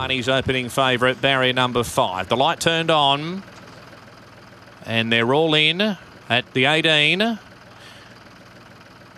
Rainey's opening favourite, barrier number 5. The light turned on, and they're all in at the 18.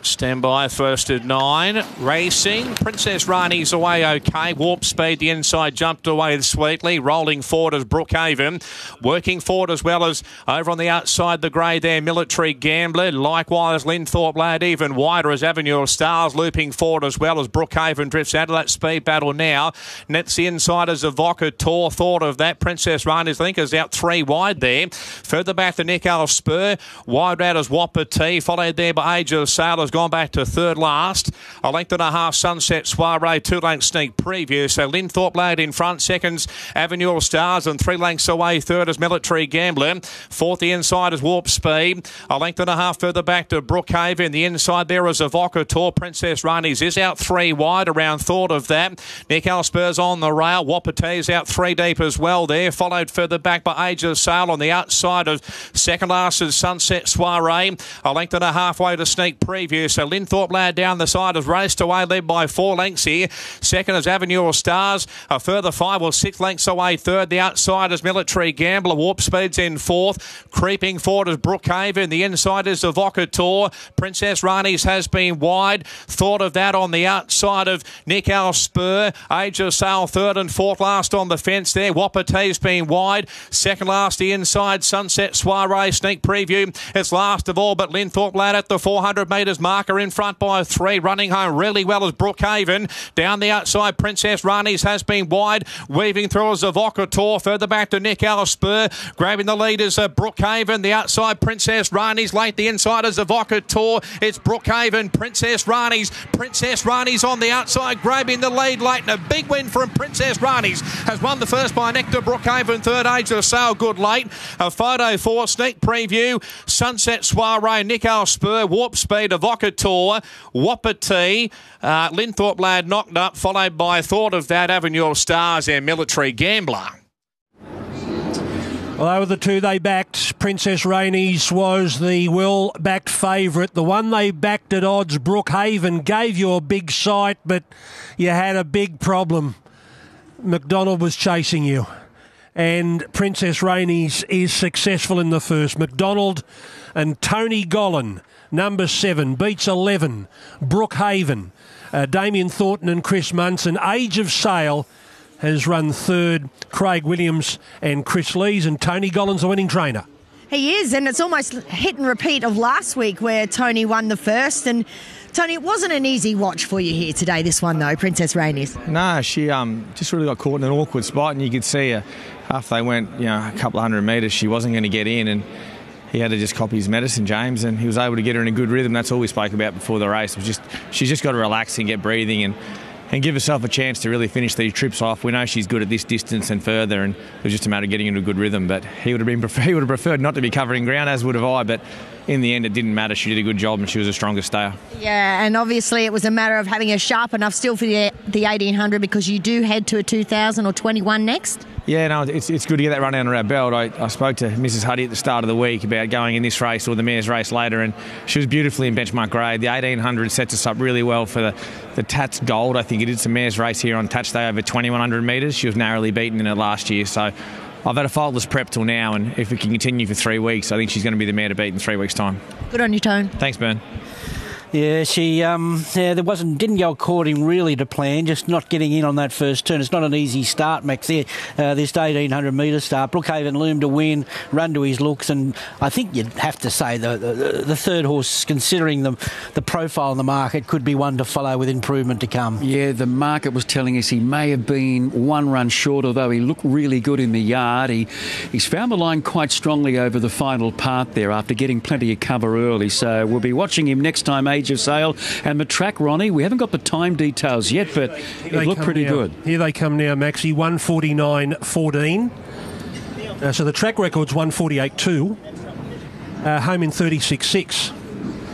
Stand by, first at 9. Racing. Princess Rainey's away okay. Warp Speed, the inside, jumped away sweetly. Rolling forward as Brookhaven. Working forward as well as over on the outside, the grey there, Military Gambler. Likewise, Linthorpe Lad even wider as Avenue of Stars. Looping forward as well as Brookhaven drifts out of that speed battle now. Nets the inside as Evocator. Thought of that. Princess Rainey's, I think, is out 3 wide there. Further back to Nick Alf Spur. Wide out as Wapiti. Followed there by Age of Sail. Has gone back to third last. A length and a half, Sunset Soiree, 2 lengths sneak preview. So Linthorpe Lad in front, seconds Avenue of Stars, and 3 lengths away, third is Military Gambler. Fourth, the inside is Warp Speed. A length and a half further back to Brookhaven. The inside there is Evocator. Princess Rainey's is out 3 wide, around thought of that. Nick Alspur's on the rail. Wapiti's out 3 deep as well there. Followed further back by Age of Sail on the outside of second last is Sunset Soiree. A length and a half way to sneak preview. So Linthorpe Lad down the side has raced away, led by 4 lengths here. Second is Avenue of Stars. A further 5 or 6 lengths away. Third, the outside is Military Gambler. Warp Speed's in fourth. Creeping forward is Brookhaven. The inside is Evocator. Princess Rainey's has been wide. Thought of that on the outside of Nick Alf Spur. Age of Sail third and fourth last on the fence there. Wapiti's been wide. Second last the inside, Sunset Soiree. Sneak preview. It's last of all but Linthorpe Lad at the 400 metres marker in front by 3. Running home really well as Brookhaven. Down the outside, Princess Rainey's has been wide. Weaving through as Evocator. Further back to Nick Alf Spur. Grabbing the lead is Brookhaven. The outside, Princess Rainey's. Late the inside is Evocator. It's Brookhaven. Princess Rainey's. Princess Rainey's on the outside, grabbing the lead late. And a big win from Princess Rainey's. Has won the first by Nectar. Brookhaven third. Age of Sail good late. A photo for sneak preview. Sunset Soiree. Nick Alf Spur. Warp Speed. Evocator. Wapiti. Linthorpe Lad knocked up, followed by Thought of That, Avenue of Stars and Military Gambler. Well, over the 2 they backed, Princess Rainey's was the well-backed favourite. The one they backed at odds, Brookhaven, gave you a big sight, but you had a big problem. McDonald was chasing you, and Princess Rainey's is successful in the first. McDonald and Tony Gollan, number 7, beats 11. Brookhaven, Damien Thornton and Chris Munson. Age of Sail has run third. Craig Williams and Chris Lees, and Tony Gollan's the winning trainer. He is, and it's almost hit and repeat of last week where Tony won the first. And Tony, it wasn't an easy watch for you here today, this one though, Princess Rainey's. No, she just really got caught in an awkward spot, and you could see her after they went a couple of 100 metres, she wasn't going to get in, and he had to just copy his medicine, James, and he was able to get her in a good rhythm. That's all we spoke about before the race. It was she's just got to relax and get breathing and give herself a chance to really finish these trips off. We know she's good at this distance and further, and it was just a matter of getting into a good rhythm. But he would have preferred not to be covering ground, as would have I. But in the end, it didn't matter. She did a good job, and she was a stronger stayer. Yeah, and obviously it was a matter of having her sharp enough still for the 1800, because you do head to a 2000 or 21 next. Yeah, no, it's good to get that run under our belt. I spoke to Mrs. Huddy at the start of the week about going in this race or the mare's race later, and she was beautifully in benchmark grade. The 1800 sets us up really well for the Tats Gold. I think it is a mare's race here on Tats Day over 2100 metres. She was narrowly beaten in it last year, so I've had a faultless prep till now, and if it can continue for 3 weeks, I think she's going to be the mare to beat in 3 weeks' time. Good on you, Tone. Thanks, Bern. Yeah, there didn't go according really to plan, just not getting in on that first turn. It's not an easy start, Max, there. This 1800 metre start. Brookhaven loomed to win, run to his looks, and I think you'd have to say the third horse, considering the profile in the market, could be one to follow with improvement to come. Yeah, the market was telling us he may have been 1 run short, although he looked really good in the yard. He's found the line quite strongly over the final part there after getting plenty of cover early, so we'll be watching him next time, Age of Sail. And the track, Ronnie, we haven't got the time details yet, but it looked pretty good. Here they come now, Maxie, 149.14. So the track record's 148.2. Home in 36.6.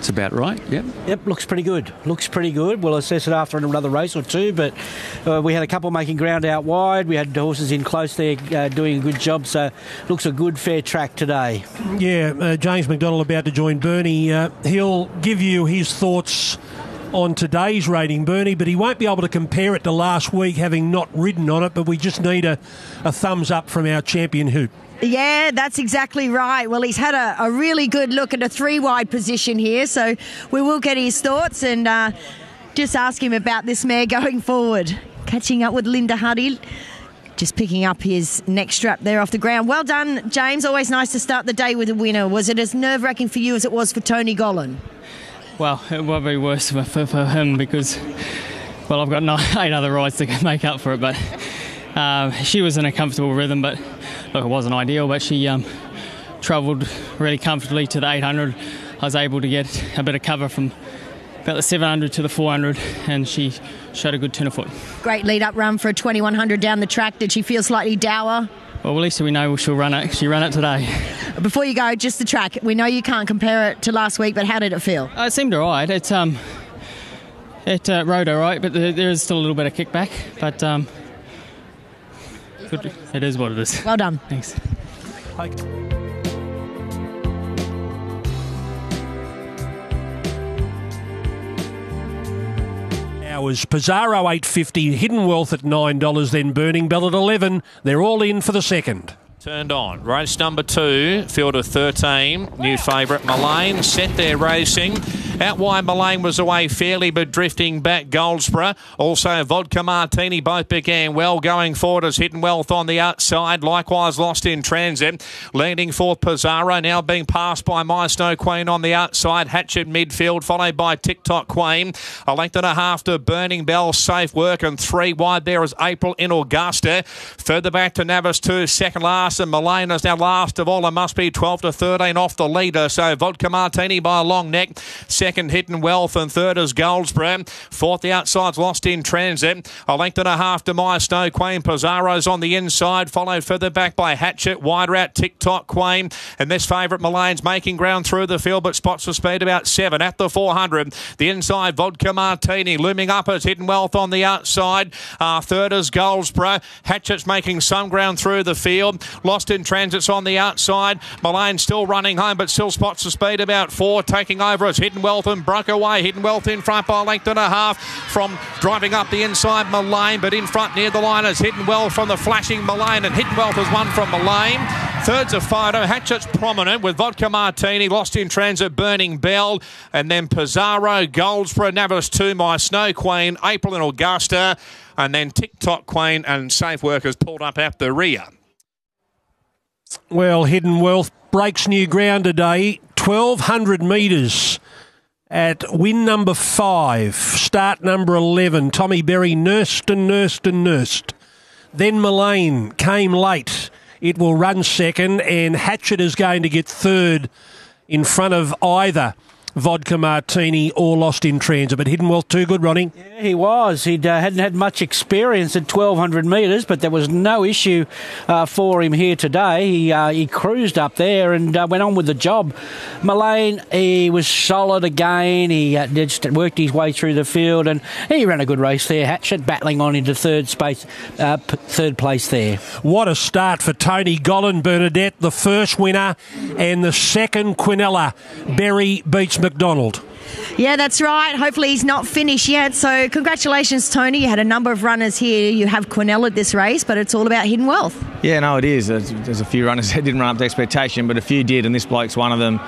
That's about right, yep. Yep, looks pretty good. We'll assess it after another race or two, but we had a couple making ground out wide. We had horses in close there doing a good job, so looks a good, fair track today. Yeah, James McDonald about to join Bernie. He'll give you his thoughts on today's rating, Bernie, but he won't be able to compare it to last week, having not ridden on it, but we just need a thumbs up from our champion hoop. Yeah, that's exactly right. Well, he's had a really good look at a 3-wide position here, so we will get his thoughts and just ask him about this mare going forward. Catching up with Linda Huddy, just picking up his next strap there off the ground. Well done, James. Always nice to start the day with a winner. Was it as nerve-wracking for you as it was for Tony Gollan? Well, it will be worse for him because, well, I've got 8 other rides to make up for it, but she was in a comfortable rhythm, but look, it wasn't ideal, but she travelled really comfortably to the 800. I was able to get a bit of cover from about the 700 to the 400, and she showed a good turn of foot. Great lead-up run for a 2100 down the track. Did she feel slightly dour? Well, at least we know she'll run it. She ran it today. Before you go, just the track. We know you can't compare it to last week, but how did it feel? It seemed all right. It rode all right, but there is still a little bit of kickback. But it is what it is. Well done. Thanks. Hours. Pizarro $8.50, Hidden Wealth at $9, then Burning Bell at $11. They're all in for the second. Turned on. Race number 2, field of 13. New favourite Mullane. Set there racing. Out wide, Mullane was away fairly, but drifting back Goldsborough. Also, Vodka Martini both began well. Going forward as Hidden Wealth on the outside. Likewise, Lost in Transit. Leading forth Pizarro, now being passed by My Snow Queen on the outside. Hatchet midfield, followed by TikTok Queen. A length and a half to Burning Bell. Safe work, and 3 wide there is April in Augusta. Further back to Navis 2, second last. And Mullane is now last of all. It must be 12 to 13 off the leader. So Vodka Martini by a long neck. Second, Hidden Wealth, and third is Goldsborough. Fourth, the outside's Lost in Transit. A length and a half to My Snow Queen. Pizarro's on the inside, followed further back by Hatchet. Wider out TikTok Queen. And this favourite Mullane's making ground through the field, but spots for speed about 7 at the 400. The inside, Vodka Martini. Looming up as Hidden Wealth on the outside. Third is Goldsborough. Hatchet's making some ground through the field. Lost in Transit's on the outside. Mullane still running home, but still spots the speed about 4. Taking over as Hidden Wealth and broke away. Hidden Wealth in front by a length and a half from driving up the inside Mullane, but in front near the line is Hidden Wealth from the flashing Mullane, and Hidden Wealth has won from Mullane. Third's a Fido. Hatchet's prominent with Vodka Martini, Lost in Transit, Burning Bell, and then Pizarro, Goldsborough, Navis 2, My Snow Queen, April in Augusta, and then TikTok Queen and Safe Workers pulled up at the rear. Well, Hidden Wealth breaks new ground today, 1,200 metres at win number 5, start number 11. Tommy Berry nursed and nursed and nursed. Then Mullane came late. It will run second, and Hatchet is going to get third in front of either Vodka Martini or Lost in Transit. But Hidden Wealth too good, Ronnie. Yeah, he was. He hadn't had much experience at 1,200 metres, but there was no issue for him here today. He cruised up there and went on with the job. Mullane, he was solid again. He just worked his way through the field, and he ran a good race there. Hatchet battling on into third place there. What a start for Tony Gollan, Bernadette, the first winner, and the second Quinella. Berry beats McDonald. Yeah, that's right. Hopefully he's not finished yet. So congratulations, Tony. You had a number of runners here. You have Quinella at this race, but it's all about Hidden Wealth. Yeah, no, it is. There's a few runners that didn't run up to expectation, but a few did, and this bloke's one of them.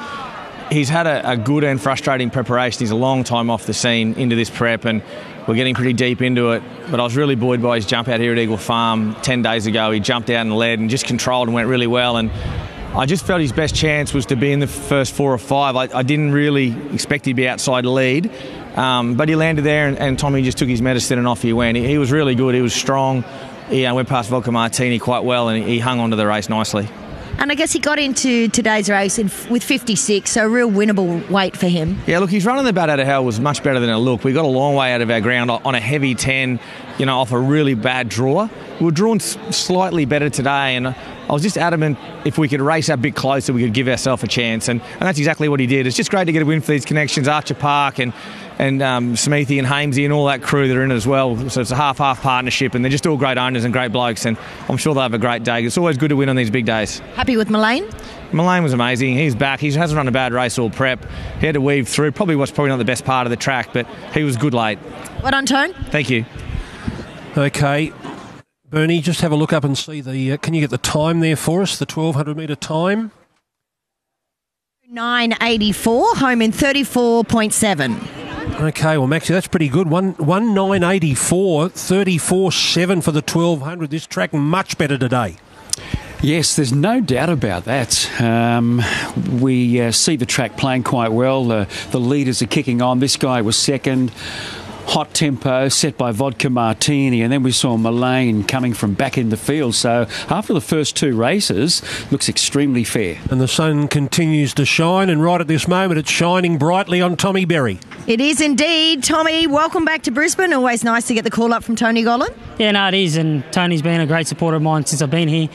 He's had a good and frustrating preparation. He's a long time off the scene into this prep, and we're getting pretty deep into it. But I was really buoyed by his jump out here at Eagle Farm 10 days ago. He jumped out and led and just controlled and went really well. And I just felt his best chance was to be in the first 4 or 5. I didn't really expect he'd be outside lead, but he landed there, and Tommy just took his medicine and off he went. He was really good. He was strong. He went past Vodka Martini quite well, and he hung on to the race nicely. And I guess he got into today's race with 56, so a real winnable weight for him. Yeah, look, his run on the Bat Out of Hell was much better than it looked. We got a long way out of our ground on a heavy 10, off a really bad draw. we were drawn slightly better today, and I was just adamant if we could race a bit closer, we could give ourselves a chance, and that's exactly what he did. It's just great to get a win for these connections, Archer Park and Smeethy and Hamesy and all that crew that are in it as well. So it's a half-half partnership, and they're just all great owners and great blokes, and I'm sure they'll have a great day. It's always good to win on these big days. Happy with Mullane? Mullane was amazing. He's back. He hasn't run a bad race all prep. He had to weave through. Probably not the best part of the track, but he was good late. Well done, Tone. Thank you. Okay. Bernie, just have a look up and see the... can you get the time there for us, the 1,200 metre time? 9:84, home in 34.7. Okay, well, Maxie, that's pretty good. 1:9.84, 34.7 for the 1,200. This track much better today. Yes, there's no doubt about that. We see the track playing quite well. The leaders are kicking on. This guy was second. Hot tempo set by Vodka Martini, and then we saw Mullane coming from back in the field. So after the first two races, looks extremely fair. And the sun continues to shine, and right at this moment it's shining brightly on Tommy Berry. It is indeed. Tommy, welcome back to Brisbane. Always nice to get the call up from Tony Gollan. Yeah, no, it is, and Tony's been a great supporter of mine since I've been here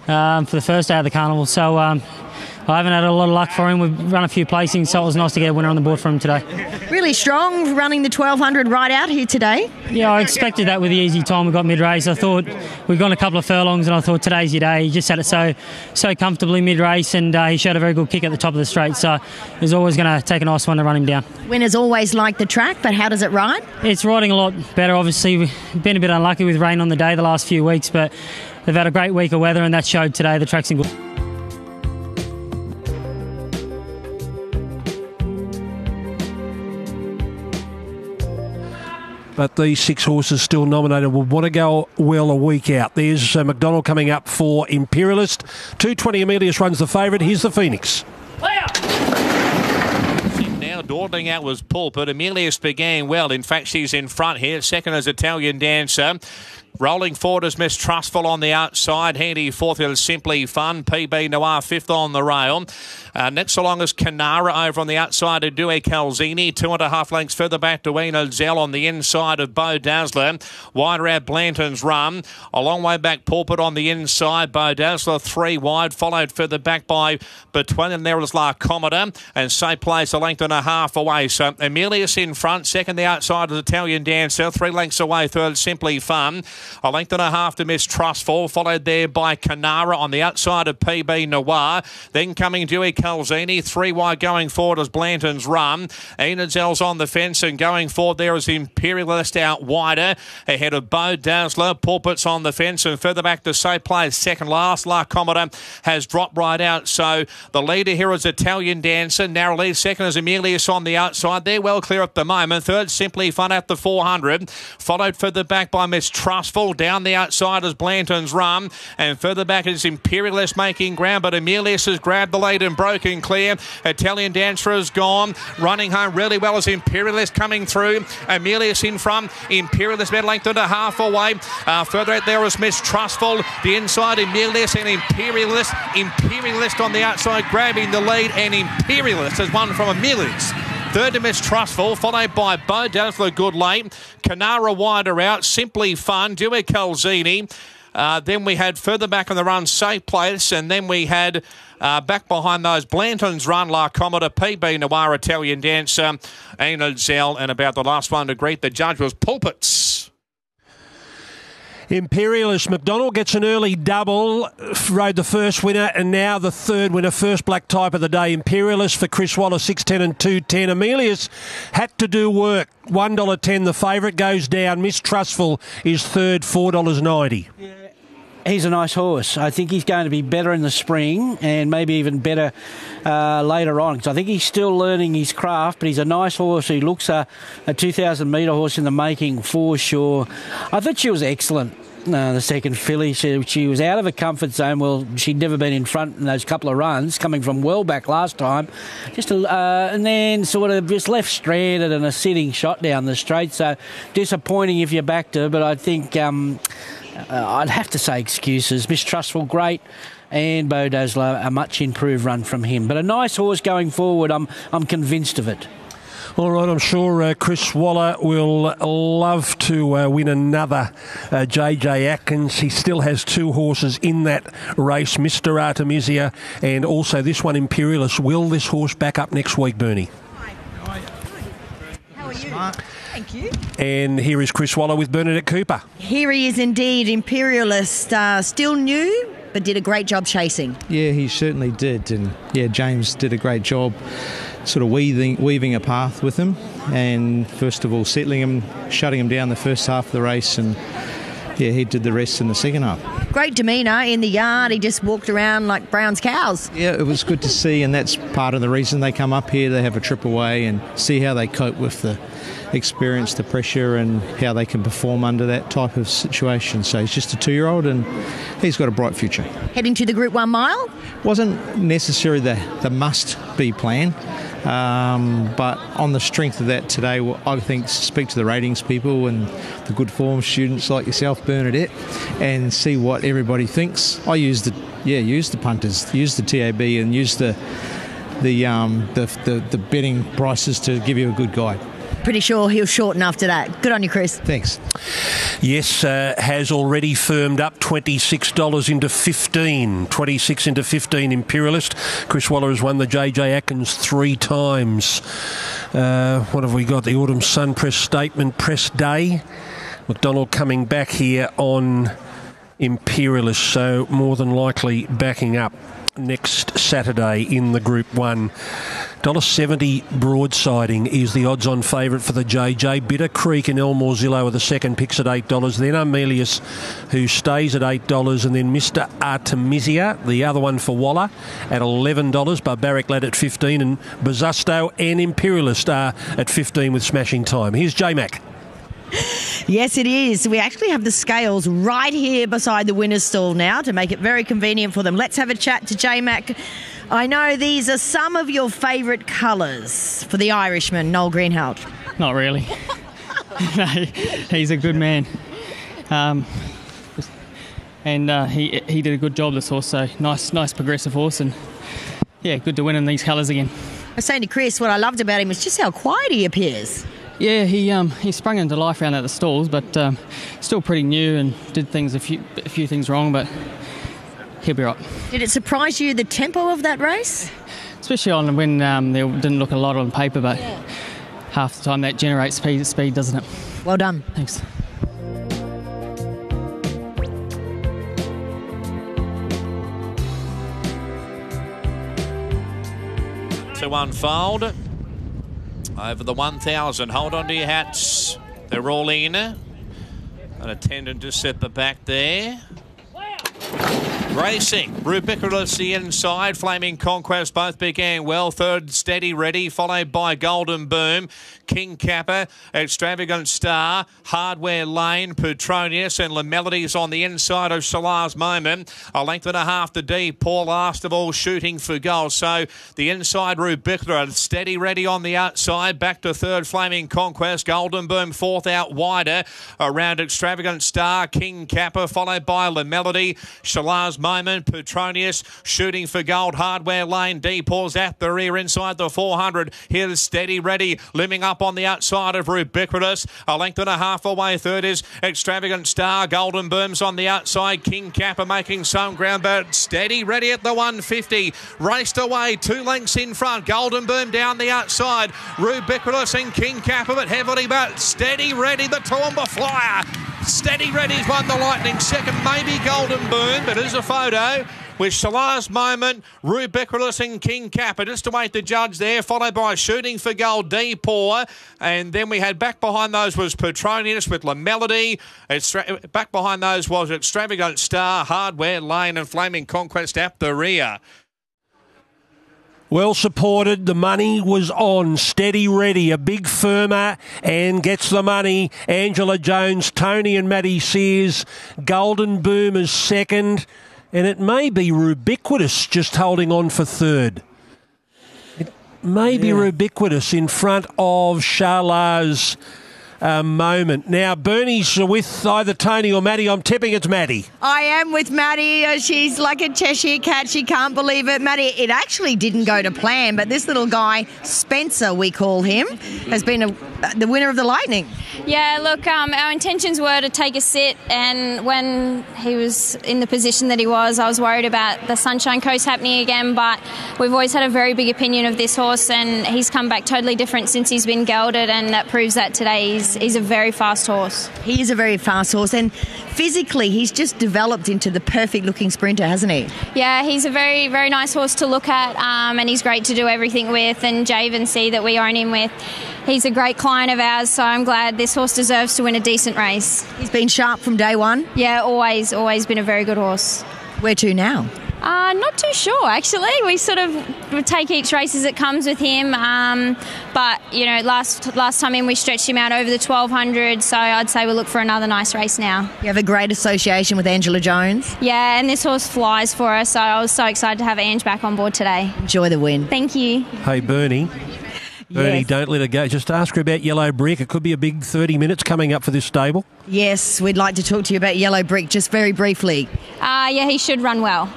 for the first day of the carnival. So I haven't had a lot of luck for him. We've run a few placings, so it was nice to get a winner on the board for him today. Really strong, running the 1,200 right out here today. Yeah, I expected that with the easy time we got mid-race. I thought we'd gone a couple of furlongs, and I thought today's your day. He just had it so comfortably mid-race, and he showed a very good kick at the top of the straight, so it was always going to take a nice one to run him down. Winners always like the track, but how does it ride? It's riding a lot better. Obviously, we've been a bit unlucky with rain on the day the last few weeks, but they've had a great week of weather, and that showed today. The track's in good. But these 6 horses still nominated will want to go well a week out. There's McDonald coming up for Imperialist. 220 Emilius runs the favourite. Here's the Phoenix. Now dawdling out was Pulpit. Emilius began well. In fact, she's in front here. Second is Italian Dancer. Rolling forward is Mistrustful on the outside. Handy fourth is Simply Fun. PB Noir fifth on the rail. Next along is Canara over on the outside of Due Calzini. 2.5 lengths further back to Eno Zell on the inside of Bo Dazzler. Wider out Blanton's Run. A long way back Pulpit on the inside. Bo Dazzler 3 wide. Followed further back by Between. And there is La Commoda. And Say Place a length and a half away. So Emilius in front. Second the outside is Italian Dancer. 3 lengths away. Third Simply Fun. A length and a half to Mistrustful. Followed there by Canara on the outside of PB Noir. Then coming Dewey Calzini. 3 wide going forward as Blanton's Run. Enidzel's on the fence, and going forward there is Imperialist out wider. Ahead of Bo Dazzler. Pulpit's on the fence, and further back to Say Play second last. La Commoda has dropped right out. So the leader here is Italian Dancer. Narrow lead. Second is Emilius on the outside. They're well clear at the moment. Third Simply Fun at the 400. Followed further back by Mistrustful. Down the outside is Blanton's Run, and further back is Imperialist making ground, but Emilius has grabbed the lead and broken clear. Italian Dancer has gone, running home really well as Imperialist coming through. Emilius in front, Imperialist about length and a half away. Further out there is Mistrustful, the inside Emilius and Imperialist. Imperialist on the outside grabbing the lead, and Imperialist has won from Emilius. Third to Mistrustful, followed by Bo Dazzler, good late. Canara wider out, Simply Fun, Due Calzini. Then we had further back on the run, Safe Place, and then we had back behind those Blanton's Run, La Commoda, PB Noir, Italian Dancer, Enid Zell, and about the last one to greet the judge was Pulpits. Imperialist McDonald gets an early double, rode the first winner, and now the third winner, first black type of the day. Imperialist for Chris Waller, 6.10 and 2.10. Emilius had to do work. $1.10 the favourite goes down. Mistrustful is third, $4.90. Yeah. He's a nice horse. I think he's going to be better in the spring and maybe even better later on, because I think he's still learning his craft, but he's a nice horse. He looks a 2,000 metre horse in the making for sure. I thought she was excellent. The second filly, she was out of her comfort zone. Well, she'd never been in front in those couple of runs, coming from well back last time. And then sort of just left stranded and a sitting shot down the straight. So disappointing if you backed her, but I think I'd have to say excuses. Mistrustful, great. And Bo Dazzler, a much improved run from him. But a nice horse going forward. I'm convinced of it. All right, I'm sure Chris Waller will love to win another JJ Atkins. He still has 2 horses in that race, Mr. Artemisia, and also this one, Imperialist. Will this horse back up next week, Bernie? How are you? Thank you. And here is Chris Waller with Bernadette Cooper. Here he is indeed, Imperialist. Still new, but did a great job chasing. Yeah, he certainly did. And yeah, James did a great job sort of weaving a path with him, and first of all settling him, shutting him down the first half of the race, and yeah, he did the rest in the second half. Great demeanour in the yard. He just walked around like Brown's cows. Yeah, it was good to see, and that's part of the reason they come up here. They have a trip away and see how they cope with the experience, the pressure, and how they can perform under that type of situation. So he's just a 2-year-old, and he's got a bright future. Heading to the Group 1 mile? Wasn't necessarily the must-be plan. But on the strength of that today, I think speak to the ratings people and the good form students like yourself, Bernadette, and see what everybody thinks. I use the punters, use the TAB, and use the betting prices to give you a good guide. Pretty sure he'll shorten after that. Good on you, Chris. Thanks. Yes, has already firmed up $26 into 15. 26 into 15 Imperialist. Chris Waller has won the JJ Atkins 3 times. What have we got? The Autumn Sun Press Statement Press Day. McDonald coming back here on Imperialist, so more than likely backing up next Saturday in the Group 1. $1.70 broadsiding is the odds-on favourite for the JJ. Bitter Creek and Elmore Zillow are the second picks at $8. Then Amelius, who stays at $8, and then Mr. Artemisia, the other one for Waller, at $11. Barbaric Lad at $15, and Bazusto and Imperialist are at $15 with Smashing Time. Here's J-Mac. Yes, it is. We actually have the scales right here beside the winner's stall now to make it very convenient for them. Let's have a chat to J-Mac. I know these are some of your favourite colours for the Irishman, Noel Greenhalgh. Not really. No, he's a good man. He did a good job, this horse, so nice progressive horse, and yeah, good to win in these colours again. I was saying to Chris, what I loved about him was just how quiet he appears. Yeah, he sprung into life around at the stalls, but still pretty new and did things a few things wrong, but he'll be right. Did it surprise you, the tempo of that race? Especially when there didn't look a lot on paper, but half the time that generates speed, doesn't it? Well done. Thanks. To unfold over the 1,000. Hold on to your hats. They're all in. An attendant just at the back there. Racing, Rubiculous the inside, Flaming Conquest both began well. Third, Steady Ready, followed by Golden Boom, King Kappa, Extravagant Star, Hardware Lane, Petronius, and La Melodies on the inside of Salar's Moment. A length and a half to D, Paul last of all shooting for goal. So the inside, Rubiculous, Steady Ready on the outside, back to third, Flaming Conquest, Golden Boom fourth out wider, around Extravagant Star, King Kappa, followed by La Melody, Salar's Moment, Petronius, shooting for gold, Hardware Lane, D pause at the rear inside the 400. Here's Steady Ready, limbing up on the outside of Rubiculous. A length and a half away. Third is Extravagant Star, Golden Booms on the outside. King Kappa making some ground, but Steady Ready at the 150. Raced away, 2 lengths in front. Golden Boom down the outside. Rubiculous and King Kappa, but heavily but Steady Ready, the Toowoomba Flyer. Steady Ready's won the Lightning. Second, maybe Golden Boom, but here's a photo with Salar's Moment, Rubiculous and King Kappa. Just to wait the judge there, followed by Shooting for Gold, D-Paw. And then we had back behind those was Petronius with La Melody. Back behind those was Extravagant Star, Hardware Lane and Flaming Conquest at the rear. Well supported, the money was on. Steady Ready, a big firmer, and gets the money. Angela Jones, Tony and Maddie Sears. Golden Boom is second, and it may be Rubiculous just holding on for third. It may be Rubiculous in front of Charlas moment. Now, Bernie's with either Tony or Maddie. I'm tipping it's Maddie. I am with Maddie. She's like a Cheshire cat. She can't believe it. Maddie, it actually didn't go to plan, but this little guy, Spencer, we call him, has been the winner of the Lightning. Yeah, look, our intentions were to take a sit, and when he was in the position that he was, I was worried about the Sunshine Coast happening again, but we've always had a very big opinion of this horse, and he's come back totally different since he's been gelded, and that proves that today. He's a very fast horse. He is a very fast horse, and physically he's just developed into the perfect looking sprinter, hasn't he? Yeah, he's a very, very nice horse to look at, and he's great to do everything with, and Javen C that we own him with. He's a great client of ours, so I'm glad this horse deserves to win a decent race. He's been sharp from day one? Yeah, always been a very good horse. Where to now? Not too sure, actually. We sort of take each race as it comes with him. But, you know, last time in we stretched him out over the 1200, so I'd say we'll look for another nice race now. You have a great association with Angela Jones? Yeah, and this horse flies for us, so I was so excited to have Ange back on board today. Enjoy the win. Thank you. Hey, Bernie. Bernie, Yes. don't let it go. Just ask her about Yellow Brick. It could be a big 30 minutes coming up for this stable. Yes, we'd like to talk to you about Yellow Brick just very briefly. Yeah, he should run well.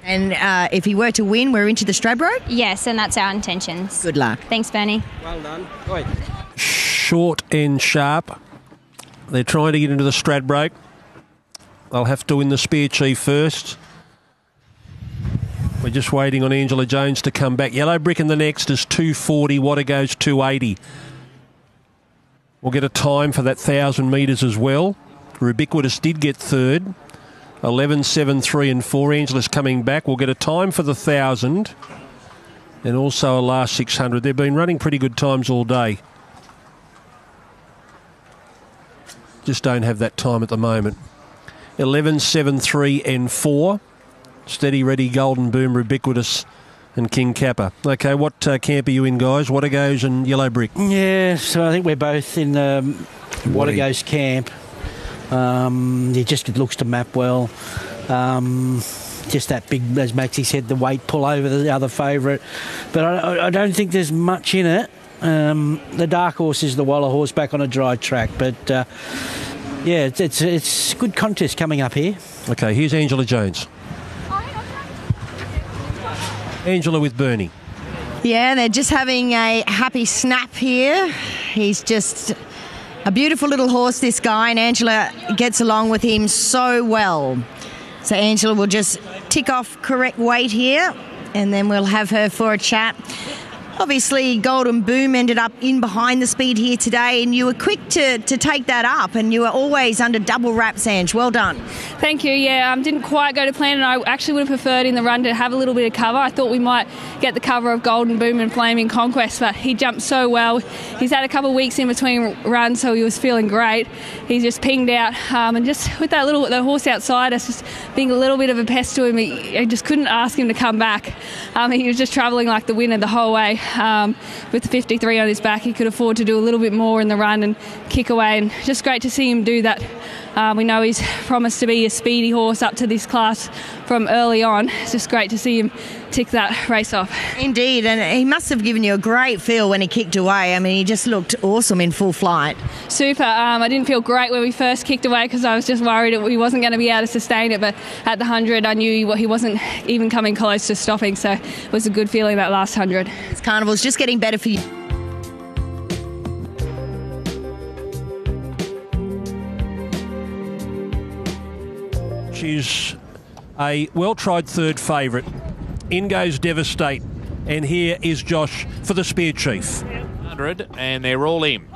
And if he were to win, we're into the Stradbroke? Yes, and that's our intentions. Good luck. Thanks, Bernie. Well done. Short and sharp. They're trying to get into the Stradbroke. They'll have to win the Spear Chief first. We're just waiting on Angela Jones to come back. Yellow Brick in the next is 240. Water goes 280. We'll get a time for that 1,000 metres as well. Ubiquitous did get third. 11, 7, 3 and 4. Angela's coming back. We'll get a time for the 1,000 and also a last 600. They've been running pretty good times all day. Just don't have that time at the moment. 11, 7, 3 and 4. Steady, Ready, Golden Boom, Ubiquitous and King Kappa. Okay, what camp are you in, guys? Water Goes and Yellow Brick. Yeah, so I think we're both in Water Goes camp. It just looks to map well. Just that big, as Maxie said, the weight pull over the other favourite. But I don't think there's much in it. The dark horse is the Waller horse back on a dry track. But, yeah, it's a good contest coming up here. Okay, here's Angela Jones. Angela with Bernie. Yeah, they're just having a happy snap here. He's just a beautiful little horse, this guy, and Angela gets along with him so well. So Angela will just tick off correct weight here, and then we'll have her for a chat. Obviously, Golden Boom ended up in behind the speed here today, and you were quick to take that up, and you were always under double wraps, Ange. Well done. Thank you. Yeah, didn't quite go to plan, and I actually would have preferred in the run to have a little bit of cover. I thought we might get the cover of Golden Boom and Flaming Conquest, but he jumped so well. He's had a couple of weeks in between runs, so he was feeling great. He's just pinged out, and just with the horse outside us, just being a little bit of a pest to him, I just couldn't ask him to come back. He was just travelling like the winner the whole way. With the 53 on his back, he could afford to do a little bit more in the run and kick away, and just great to see him do that. We know he's promised to be a speedy horse up to this class from early on. It's just great to see him tick that race off. Indeed, and he must have given you a great feel when he kicked away. I mean, he just looked awesome in full flight. Super. I didn't feel great when we first kicked away because I was just worried he wasn't going to be able to sustain it, but at the 100 I knew he wasn't even coming close to stopping, so it was a good feeling that last 100. This carnival's just getting better for you. She's a well-tried third favourite. In goes Devastate. And here is Josh for the Spear Chief. 100, and they're all in.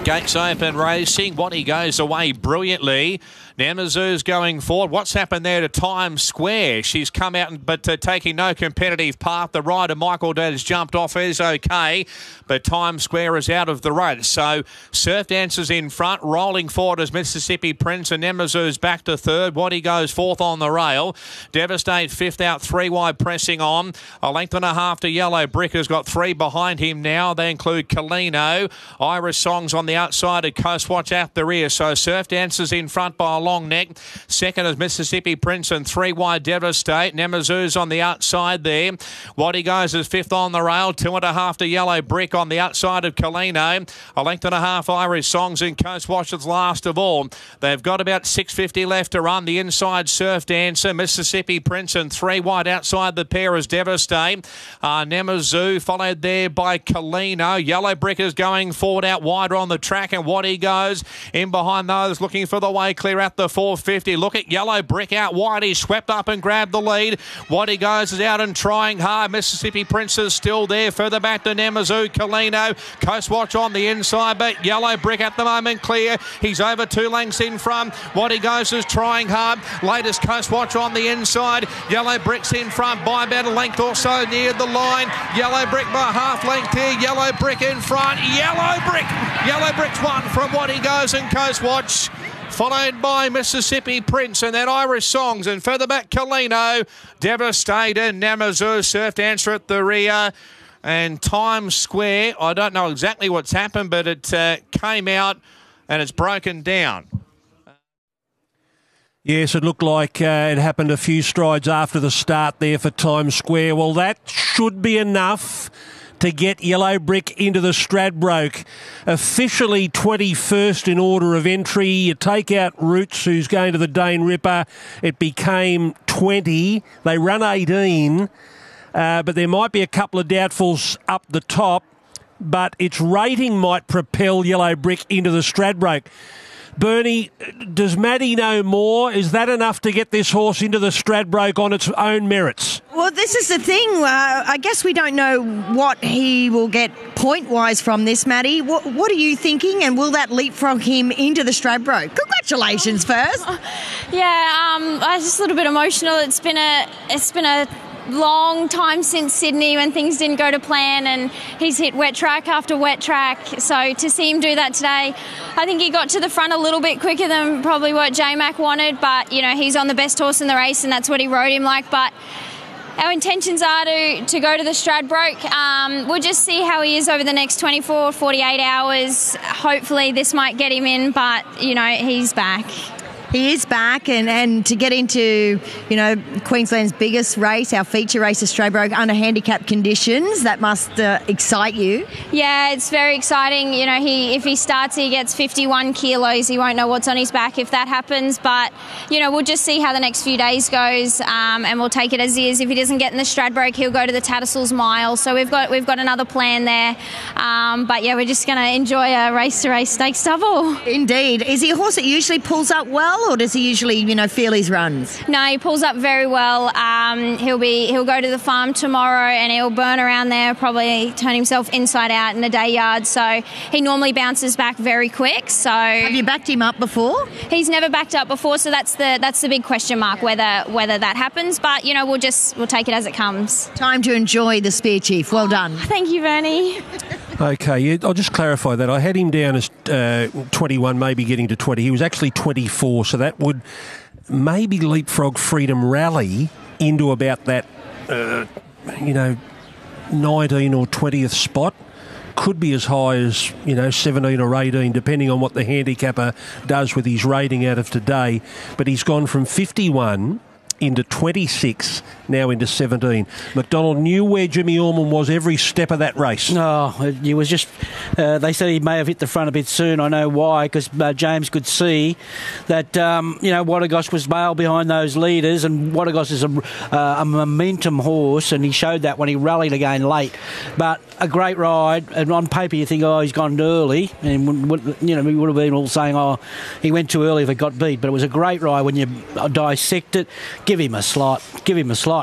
Gates open racing. Waddy goes away brilliantly. Namazu's going forward. What's happened there to Times Square? She's come out, but taking no competitive path. The rider, Michael Dead, has jumped off, is okay, but Times Square is out of the race. So Surf Dancers in front, rolling forward as Mississippi Prince, and Namazu's back to third. Waddy goes fourth on the rail. Devastate fifth out, 3 wide pressing on. A length and a half to Yellow Brick, has got 3 behind him now. They include Kalino. Irish Songs on the outside of Coast Watch at the rear. So Surf Dancers in front by a long neck. Second is Mississippi Prince and 3 wide Devastate. Nemazoo's on the outside there. What he goes is 5th on the rail. 2.5 to Yellow Brick on the outside of Colino. A length and a half Irish Songs and Coast Washers last of all. They've got about 6.50 left to run. The inside Surf Dancer, Mississippi Prince and 3 wide outside the pair is Devastate. Nemazoo followed there by Colino. Yellow Brick is going forward out wider on the track, and what he goes in behind those looking for the way clear at the 450. Look at Yellow Brick out wide. He swept up and grabbed the lead. What he goes is out and trying hard. Mississippi Prince is still there. Further back to Nemazoo. Colino. Coast Watch on the inside, but Yellow Brick at the moment clear. He's over 2 lengths in front. What he goes is trying hard. Latest Coast Watch on the inside. Yellow Brick's in front by about a length or so near the line. Yellow Brick by half length here. Yellow Brick in front. Yellow Brick's won from What He Goes and Coast Watch, followed by Mississippi Prince and then Irish Songs, and further back Colino, Devastator, Nemazoo, Surf Dancer at the rear, and Times Square. I don't know exactly what's happened, but it came out and it's broken down. Yes, it looked like it happened a few strides after the start there for Times Square. Well, that should be enough to get Yellow Brick into the Stradbroke. Officially 21st in order of entry. You take out Roots, who's going to the Dane Ripper. It became 20. They run 18, but there might be a couple of doubtfuls up the top, but its rating might propel Yellow Brick into the Stradbroke. Bernie, does Maddie know more? Is that enough to get this horse into the Stradbroke on its own merits? Well, this is the thing. I guess we don't know what he will get point-wise from this, Maddie. What are you thinking, and will that leapfrog him into the Stradbroke? Congratulations first. Yeah, I was just a little bit emotional. It's been a long time since Sydney when things didn't go to plan, and he's hit wet track after wet track. So to see him do that today, I think he got to the front a little bit quicker than probably what J-Mac wanted, but you know, he's on the best horse in the race and that's what he rode him like. But our intentions are to go to the Stradbroke. We'll just see how he is over the next 24, 48 hours. Hopefully this might get him in, but you know, he's back. He is back, and to get into, you know, Queensland's biggest race, our feature race, the Stradbroke, under handicap conditions, that must excite you. Yeah, it's very exciting. You know, if he starts, he gets 51 kilos. He won't know what's on his back if that happens. But, you know, we'll just see how the next few days goes, and we'll take it as is. If he doesn't get in the Stradbroke, he'll go to the Tattersalls Mile. So we've got another plan there. But yeah, we're just going to enjoy a race-to-race stakes double. Indeed. Is he a horse that usually pulls up well, or does he usually, you know, feel his runs? No, he pulls up very well. He'll go to the farm tomorrow and he'll burn around there, probably turn himself inside out in the day yard. So he normally bounces back very quick. So have you backed him up before? He's never backed up before, so that's the big question mark whether that happens. But you know, we'll take it as it comes. Time to enjoy the Spear Chief. Well done. Thank you, Bernie. Okay, yeah, I'll just clarify that. I had him down as 21, maybe getting to 20. He was actually 24, so that would maybe leapfrog Freedom Rally into about that, 19 or 20th spot. Could be as high as, 17 or 18, depending on what the handicapper does with his rating out of today. But he's gone from 51 into 26, now into 17. McDonald knew where Jimmy Orman was every step of that race. No, he was just... they said he may have hit the front a bit soon. I know why, because James could see that, Watergoss was bailed behind those leaders, and Watergoss is a momentum horse, and he showed that when he rallied again late. But a great ride, and on paper you think, he's gone early, and we would have been all saying, he went too early if it got beat. But it was a great ride when you dissect it. Give him a slot.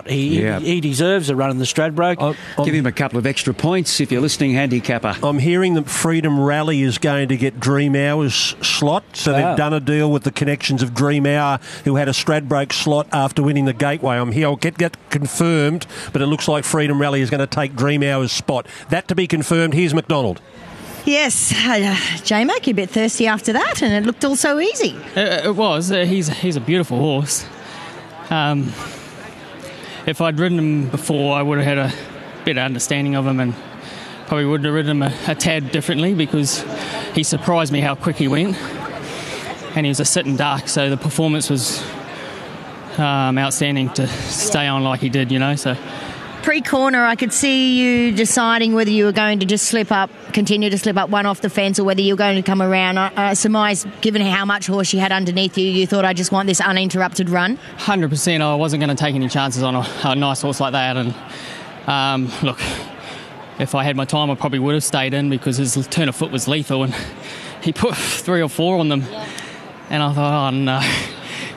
He deserves a run in the Stradbroke. Give him a couple of extra points if you're listening, handicapper. I'm hearing that Freedom Rally is going to get Dream Hour's slot. So they've done a deal with the connections of Dream Hour, who had a Stradbroke slot after winning the Gateway. I'm here. I'll get confirmed, but it looks like Freedom Rally is going to take Dream Hour's spot. That to be confirmed. Here's McDonald. Yes, J-Mac, you're a bit thirsty after that, and it looked all so easy. It was. He's a beautiful horse. If I'd ridden him before, I would have had a better understanding of him and probably would have ridden him a tad differently, because he surprised me how quick he went. and he was a sitting dark, so the performance was outstanding to stay on like he did, so. Pre-corner, I could see you deciding whether you were going to just continue to slip up one off the fence, or whether you were going to come around. I surmise, given how much horse you had underneath you, you thought, I just want this uninterrupted run? 100%. I wasn't going to take any chances on a nice horse like that. And look, if I had my time, I probably would have stayed in, because his turn of foot was lethal, and he put 3 or 4 on them. And I thought, oh no.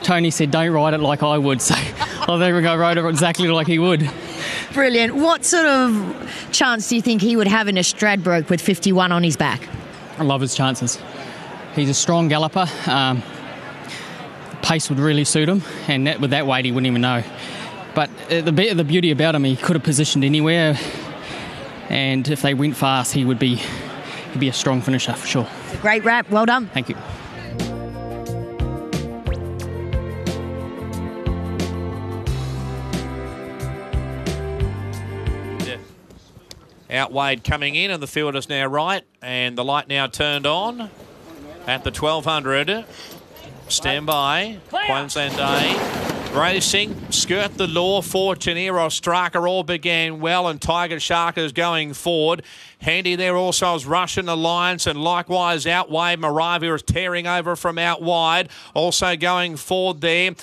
Tony said, don't ride it like I would. So I think I rode it exactly like he would. Brilliant. What sort of chance do you think he would have in a Stradbroke with 51 on his back? I love his chances. He's a strong galloper. Pace would really suit him, and with that weight he wouldn't even know. But the beauty about him, he could have positioned anywhere, and if they went fast, he'd be a strong finisher for sure. Great wrap. Well done. Thank you. Outweighed coming in, and the field is now right, and the light now turned on at the 1200. Stand by. Queensland Day. Racing, Skirt the Law, Fortune Hero, Straka all began well, and Tiger Shark is going forward. Handy there also is Russian Alliance, and likewise Outweighed. Moravia is tearing over from out wide. Also going forward there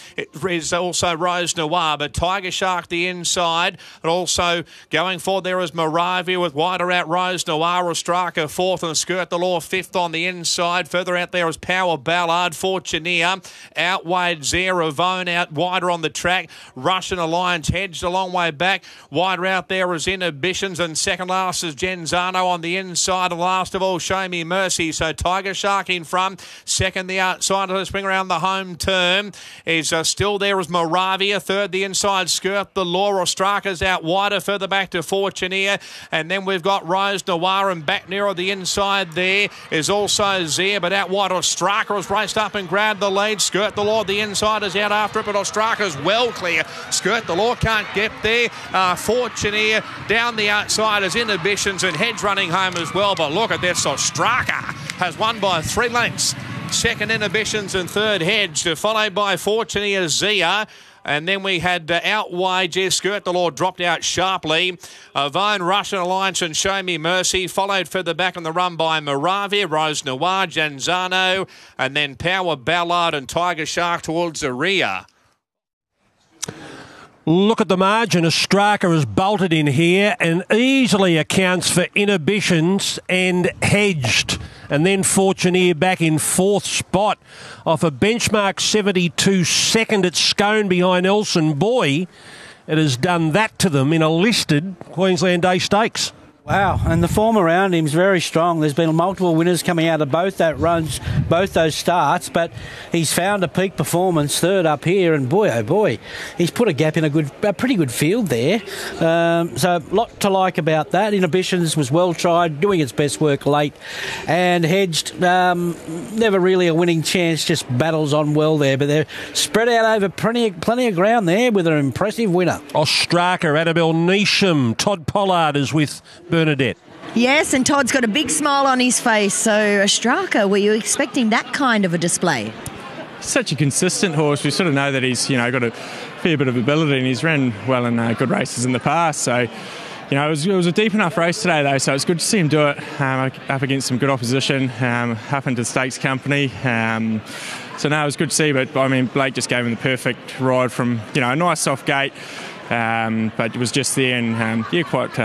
is also Rose Noir, but Tiger Shark the inside, and also going forward there is Moravia with wider out Rose Noir, Straka fourth, and Skirt the Law fifth on the inside. Further out there is Power Ballard, Fortuneer, Outweighed, Zeravone out wider on the track. Russian Alliance hedged a long way back. Wider out there is Inhibitions, and second last is Genzano on the inside, and last of all Show Me Mercy. So Tiger Shark in front, second the outside of the spring around the home turn is still there as Moravia, third the inside Skirt the Law. Ostraka's out wider, further back to Fortuneer, and then we've got Rose Noir, and back nearer the inside there is also Zia, but out wide Ostraka has raced up and grabbed the lead. Skirt the Law the inside is out after it, but Ostraka's well clear. Skirt the Law can't get there. Fortuneer down the outside is Inhibitions, and Hedge running home as well, but look at this. Ostraka has won by 3 lengths. Second Inhibitions and third Hedge, followed by Fortuneer Zia. And then we had Outweighed, Skirt the Law dropped out sharply. Avone, Russian Alliance and Show Me Mercy, followed further back on the run by Moravia, Rose Noir, Genzano, and then Power Ballard and Tiger Shark towards the rear. Look at the margin. Ostraka has bolted in here and easily accounts for Inhibitions and Hedged. And then Fortuneer back in 4th spot off a benchmark 72 second at Scone behind Elson Boy. It has done that to them in a listed Queensland Day Stakes. Wow, and the form around him is very strong. There's been multiple winners coming out of both that runs, both those starts, but he's found a peak performance, third up here, and boy, oh boy, he's put a gap in a pretty good field there. So a lot to like about that. Inhibitions was well tried, doing its best work late, and Hedged, never really a winning chance, just battles on well there, but they're spread out over plenty of ground there with an impressive winner. Ostraka, Annabelle Neesham, Todd Pollard is with Bernadette. Yes, and Todd's got a big smile on his face. So, Ostraka, were you expecting that kind of a display? Such a consistent horse. We sort of know that he's, got a fair bit of ability, and he's ran well in good races in the past. So, it was a deep enough race today, though, so it's good to see him do it up against some good opposition, up into stakes company. So, no, it was good to see, but, Blake just gave him the perfect ride from, a nice soft gate. But it was just there, and quite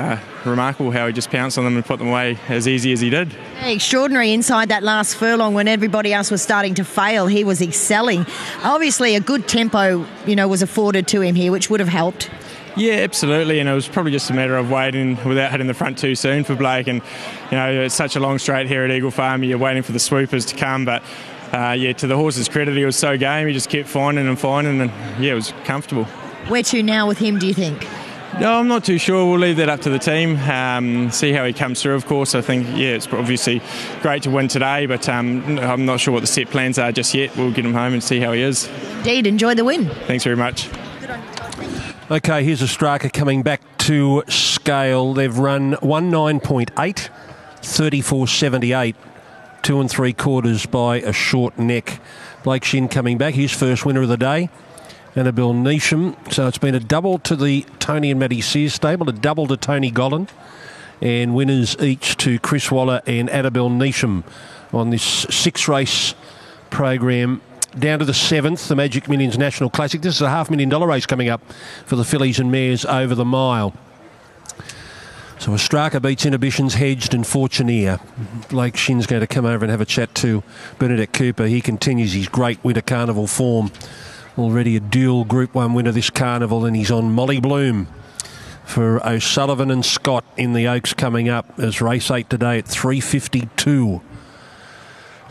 remarkable how he just pounced on them and put them away as easy as he did. Extraordinary inside that last furlong when everybody else was starting to fail. He was excelling. Obviously, a good tempo, was afforded to him here, which would have helped. Yeah, absolutely, and it was probably just a matter of waiting without hitting the front too soon for Blake. And it's such a long straight here at Eagle Farm. You're waiting for the swoopers to come, but to the horse's credit, he was so game. He just kept finding, and it was comfortable. Where to now with him, do you think? No, I'm not too sure. We'll leave that up to the team, see how he comes through, of course. I think, it's obviously great to win today, but I'm not sure what the set plans are just yet. We'll get him home and see how he is. Indeed, enjoy the win. Thanks very much. OK, here's Ostraka coming back to scale. They've run 19.8, 34.78, 2 3/4 by a short neck. Blake Shin coming back, his first winner of the day. Annabelle Neesham. So it's been a double to the Tony and Matty Sears stable, a double to Tony Gollan, and winners each to Chris Waller and Annabelle Neesham on this 6-race program. Down to the 7th, the Magic Millions National Classic. This is a $500,000 race coming up for the fillies and mares over the mile. So Ostraka beats Inhibitions, Hedged and Fortuneer. Blake Shin's going to come over and have a chat to Bernadette Cooper. He continues his great Winter Carnival form. Already a dual Group 1 winner this carnival, and he's on Molly Bloom for O'Sullivan and Scott in the Oaks coming up as race 8 today at 3:52.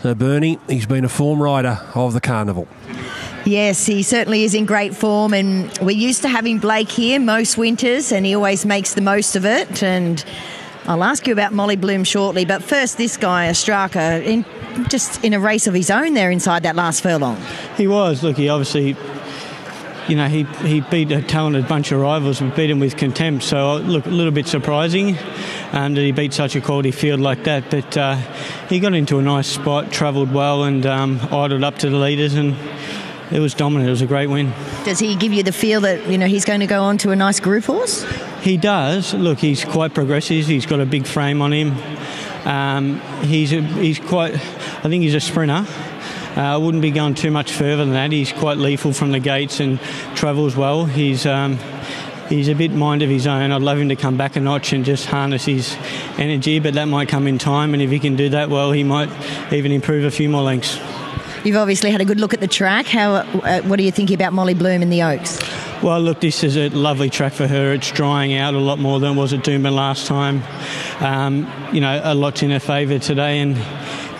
So Bernie, he's been a form rider of the carnival. Yes, he certainly is in great form, and we're used to having Blake here most winters, and he always makes the most of it. And I'll ask you about Molly Bloom shortly, but first this guy, Ostraka, just in a race of his own there inside that last furlong. He was. Look, he obviously, he beat a talented bunch of rivals. We beat him with contempt, so look, a little bit surprising that he beat such a quality field like that. But he got into a nice spot, travelled well, and idled up to the leaders, and it was dominant. It was a great win. Does he give you the feel that he's going to go on to a nice group horse? He does. Look, he's quite progressive. He's got a big frame on him. He's quite. I think he's a sprinter. I wouldn't be going too much further than that. He's quite lethal from the gates and travels well. He's a bit mind of his own. I'd love him to come back a notch and just harness his energy, but that might come in time. And if he can do that well, he might even improve a few more lengths. You've obviously had a good look at the track. What are you thinking about Molly Bloom in the Oaks? Well, look, this is a lovely track for her. It's drying out a lot more than it was at Doomben last time. A lot's in her favour today, and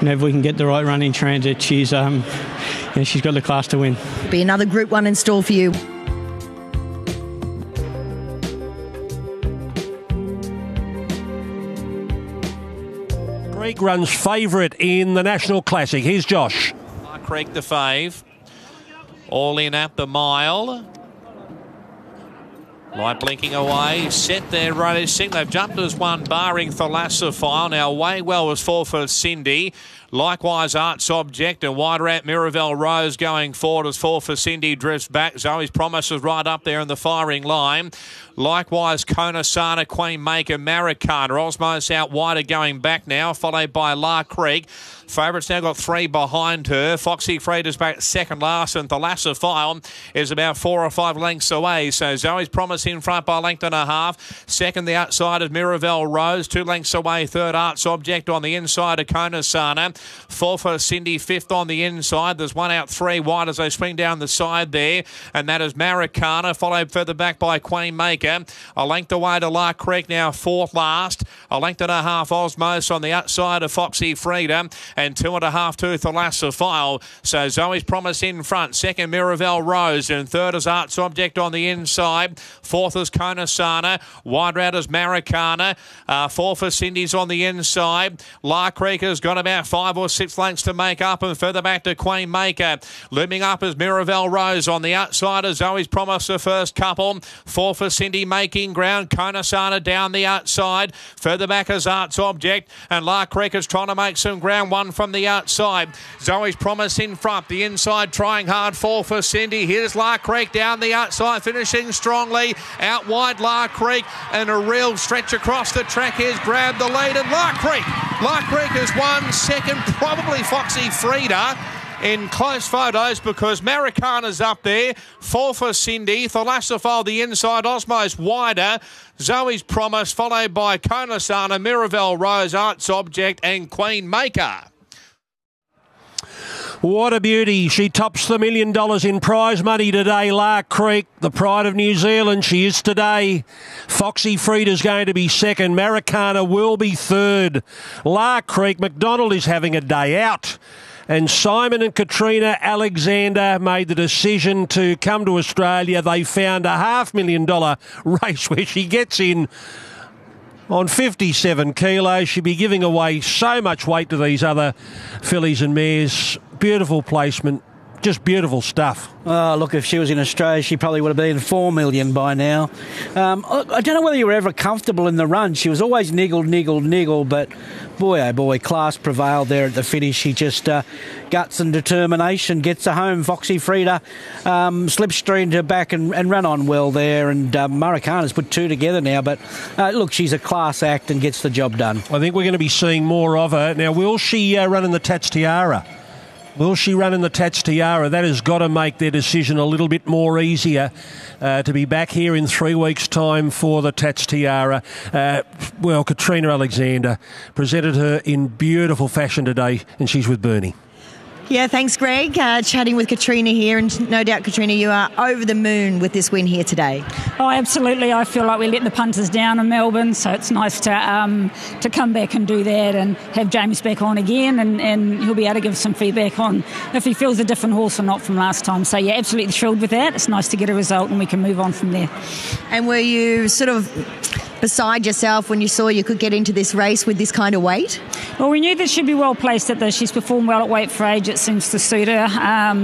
if we can get the right run in transit, she's got the class to win. Be another Group 1 in store for you. Creek runs favourite in the National Classic. Here's Josh. Creek the fave. All in at the mile. Light blinking away. Set there, ready to sing. They've jumped as one, barring Thalassophile. Now, way well was 4 for Cindy. Likewise, Arts Object and wider at Miraval Rose going forward as 4 for Cindy drifts back. Zoe's Promise is right up there in the firing line. Likewise, Konasana, Queen Maker, Maracana. Osmos out wider going back now, followed by La Creek. Favourites now got 3 behind her. Foxy Frida's back second last, and Thalassophile is about 4 or 5 lengths away. So Zoe's Promise in front by a length and a half. Second, the outside of Miraval Rose, 2 lengths away. Third, Arts Object on the inside of Konasana. 4 for Cindy, 5th on the inside. There's one out 3 wide as they swing down the side there, and that is Maracana, followed further back by Queen Maker. A length away to La Creek, now 4th last. A length and a half Osmos on the outside of Foxy Frida, and 2.5 to Thalassophile. So Zoe's Promise in front. Second, Miraval Rose, and third is Arts Object on the inside. 4th is Konasana. Wide route is Maracana. 4 for Cindy's on the inside. La Creek has got about 5 or 6 lengths to make up, and further back to Queen Maker. Looming up is Miraval Rose on the outside of Zoe's Promise, the first couple. 4 for Cindy making ground. Konasana down the outside. Further back is Arts Object, and La Creek is trying to make some ground. 1 from the outside. Zoe's Promise in front. The inside trying hard. 4 for Cindy. Here's La Creek down the outside, finishing strongly. Out wide La Creek, and a real stretch across the track. Here's grabbed the lead, and La Creek has won second. Probably Foxy Frida in close photos because Maracana's up there. 4 for Cindy. Thalassophile the inside. Osmos wider. Zoe's Promise followed by Konasana, Miraval Rose, Arts Object and Queen Maker. What a beauty. She tops the $1 million in prize money today. La Creek, the pride of New Zealand. She is today. Foxy Frida's going to be second. Maracana will be third. La Creek, McDonald is having a day out. And Simon and Katrina Alexander made the decision to come to Australia. They found a $500,000 race where she gets in on 57 kilos. She'll be giving away so much weight to these other fillies and mares. Beautiful placement. just beautiful stuff. Oh, look, if she was in Australia, she probably would have been 4 million by now. I don't know whether you were ever comfortable in the run. She was always niggled, but boy, oh boy, class prevailed there at the finish. She just guts and determination gets her home. Foxy Frida slipstreamed her back and ran on well there, and Marikana's put 2 together now, but look, she's a class act and gets the job done. I think we're going to be seeing more of her. Now, will she run in the Tats Tiara? Will she run in the Tats Tiara? That has got to make their decision a little bit more easier to be back here in 3 weeks' time for the Tats Tiara. Well, Katrina Alexander presented her in beautiful fashion today, and she's with Bernie. Yeah, thanks, Greg. Chatting with Katrina here, and no doubt, Katrina, you are over the moon with this win here today. Oh, absolutely. I feel like we let the punters down in Melbourne, so it's nice to come back and do that and have James back on again, and he'll be able to give some feedback on if he feels a different horse or not from last time. So, yeah, absolutely thrilled with that. It's nice to get a result and we can move on from there. And were you sort of beside yourself when you saw you could get into this race with this kind of weight? Well, we knew that she'd be well placed at this. She's performed well at weight for age. It seems to suit her.